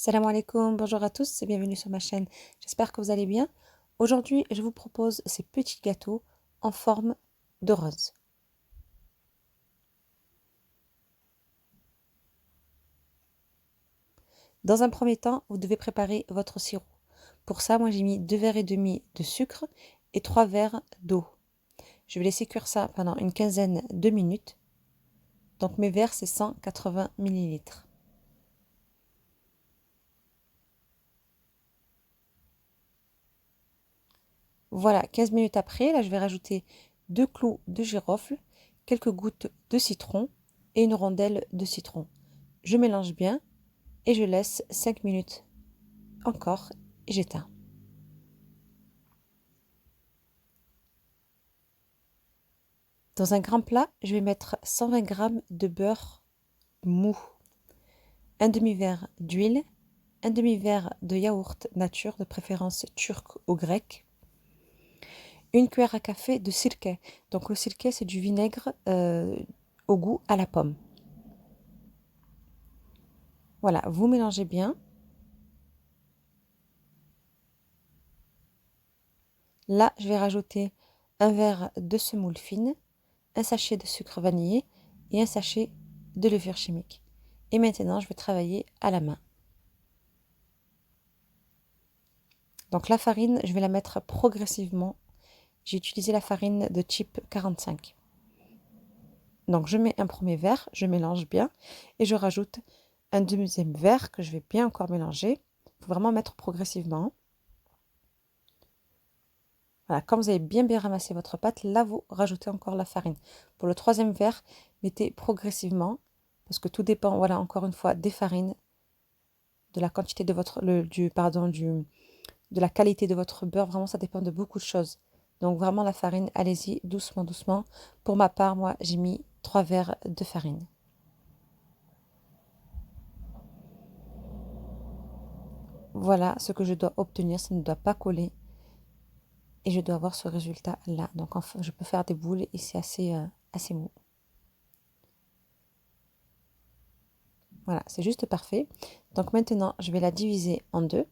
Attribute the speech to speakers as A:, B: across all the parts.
A: Salam alaikum, bonjour à tous et bienvenue sur ma chaîne. J'espère que vous allez bien. Aujourd'hui, je vous propose ces petits gâteaux en forme de rose. Dans un premier temps, vous devez préparer votre sirop. Pour ça, moi j'ai mis 2 verres et demi de sucre et 3 verres d'eau. Je vais laisser cuire ça pendant une quinzaine de minutes. Donc mes verres, c'est 180 millilitres. Voilà, 15 minutes après, là je vais rajouter 2 clous de girofle, quelques gouttes de citron et une rondelle de citron. Je mélange bien et je laisse 5 minutes encore et j'éteins. Dans un grand plat, je vais mettre 120 g de beurre mou, un demi-verre d'huile, un demi-verre de yaourt nature, de préférence turc ou grec, une cuillère à café de sirke. Donc le sirke, c'est du vinaigre au goût à la pomme. Voilà, vous mélangez bien. Là, je vais rajouter un verre de semoule fine, un sachet de sucre vanillé et un sachet de levure chimique. Et maintenant, je vais travailler à la main. Donc la farine, je vais la mettre progressivement. J'ai utilisé la farine de type 45. Donc je mets un premier verre, je mélange bien et je rajoute un deuxième verre que je vais bien encore mélanger. Il faut vraiment mettre progressivement. Voilà, quand vous avez bien ramassé votre pâte, là vous rajoutez encore la farine. Pour le troisième verre, mettez progressivement parce que tout dépend, voilà, encore une fois, des farines, de la quantité de votre, de la qualité de votre beurre. Vraiment, ça dépend de beaucoup de choses. Donc vraiment la farine, allez-y doucement, doucement. Pour ma part, moi, j'ai mis 3 verres de farine. Voilà ce que je dois obtenir, ça ne doit pas coller. Et je dois avoir ce résultat-là. Donc enfin, je peux faire des boules et c'est assez mou. Voilà, c'est juste parfait. Donc maintenant, je vais la diviser en deux.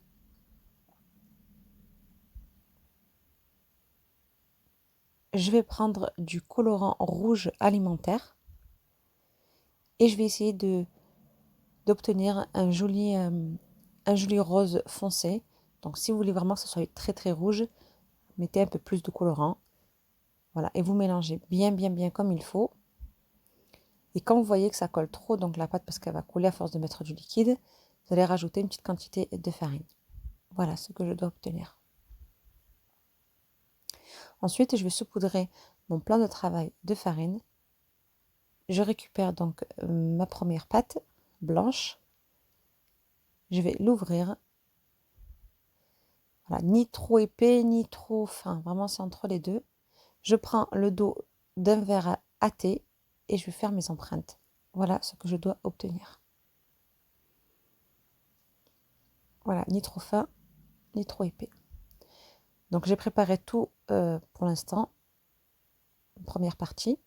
A: Je vais prendre du colorant rouge alimentaire. Et je vais essayer d'obtenir un joli rose foncé. Donc si vous voulez vraiment que ce soit très très rouge, mettez un peu plus de colorant. Voilà, et vous mélangez bien bien bien comme il faut. Et quand vous voyez que ça colle trop, donc la pâte parce qu'elle va couler à force de mettre du liquide, vous allez rajouter une petite quantité de farine. Voilà ce que je dois obtenir. Ensuite, je vais saupoudrer mon plan de travail de farine. Je récupère donc ma première pâte blanche. Je vais l'ouvrir. Voilà, ni trop épais, ni trop fin. Vraiment, c'est entre les deux. Je prends le dos d'un verre à thé et je vais faire mes empreintes. Voilà ce que je dois obtenir. Voilà, ni trop fin, ni trop épais. Donc, j'ai préparé tout pour l'instant. Première partie.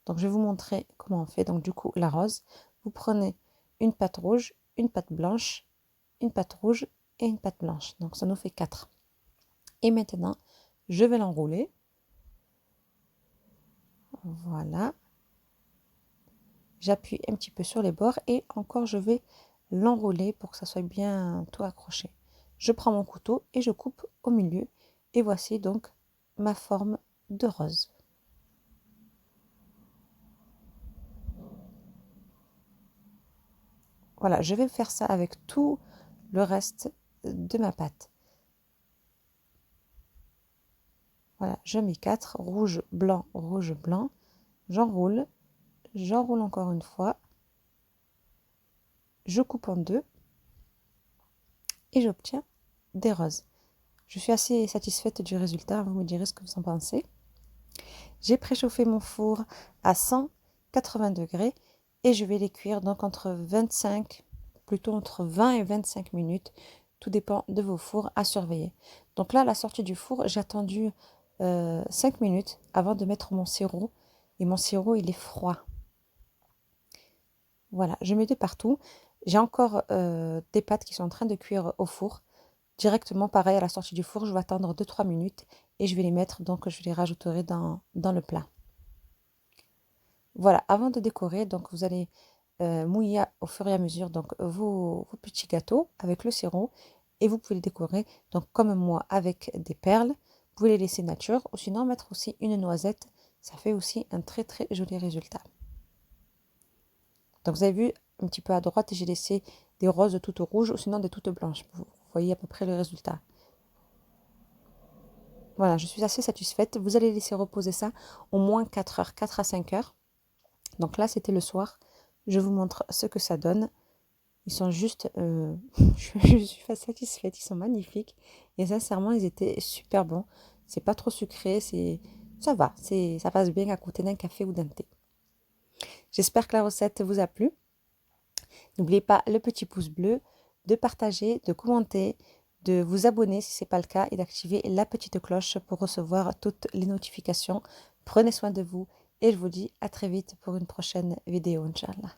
A: Donc, je vais vous montrer comment on fait. Donc, du coup, la rose. Vous prenez une pâte rouge, une pâte blanche, une pâte rouge et une pâte blanche. Donc, ça nous fait 4. Et maintenant, je vais l'enrouler. Voilà. J'appuie un petit peu sur les bords et encore je vais l'enrouler pour que ça soit bien tout accroché. Je prends mon couteau et je coupe au milieu. Et voici donc ma forme de rose. Voilà, je vais faire ça avec tout le reste de ma pâte. Voilà, je mets 4, rouge, blanc, rouge, blanc. J'enroule encore une fois. Je coupe en deux et j'obtiens des roses. Je suis assez satisfaite du résultat, vous me direz ce que vous en pensez. J'ai préchauffé mon four à 180 degrés et je vais les cuire donc entre 20 et 25 minutes. Tout dépend de vos fours à surveiller. Donc là, à la sortie du four, j'ai attendu 5 minutes avant de mettre mon sirop. Et mon sirop, il est froid. Voilà, je mets de partout. J'ai encore des pâtes qui sont en train de cuire au four. Directement, pareil, à la sortie du four, je vais attendre 2-3 minutes et je vais les mettre, donc je les rajouterai dans le plat. Voilà, avant de décorer, donc vous allez mouiller au fur et à mesure donc vos petits gâteaux avec le sirop et vous pouvez les décorer donc comme moi avec des perles. Vous pouvez les laisser nature ou sinon mettre aussi une noisette. Ça fait aussi un très très joli résultat. Donc vous avez vu un petit peu à droite, j'ai laissé des roses toutes rouges ou sinon des toutes blanches. Vous voyez à peu près le résultat. Voilà, je suis assez satisfaite. Vous allez laisser reposer ça au moins 4 heures, 4 à 5 heures. Donc là, c'était le soir. Je vous montre ce que ça donne. Ils sont juste... je suis pas satisfaite. Ils sont magnifiques. Et sincèrement, ils étaient super bons. C'est pas trop sucré. Ça va. Ça passe bien à côté d'un café ou d'un thé. J'espère que la recette vous a plu. N'oubliez pas le petit pouce bleu, de partager, de commenter, de vous abonner si ce n'est pas le cas et d'activer la petite cloche pour recevoir toutes les notifications. Prenez soin de vous et je vous dis à très vite pour une prochaine vidéo, Inch'Allah.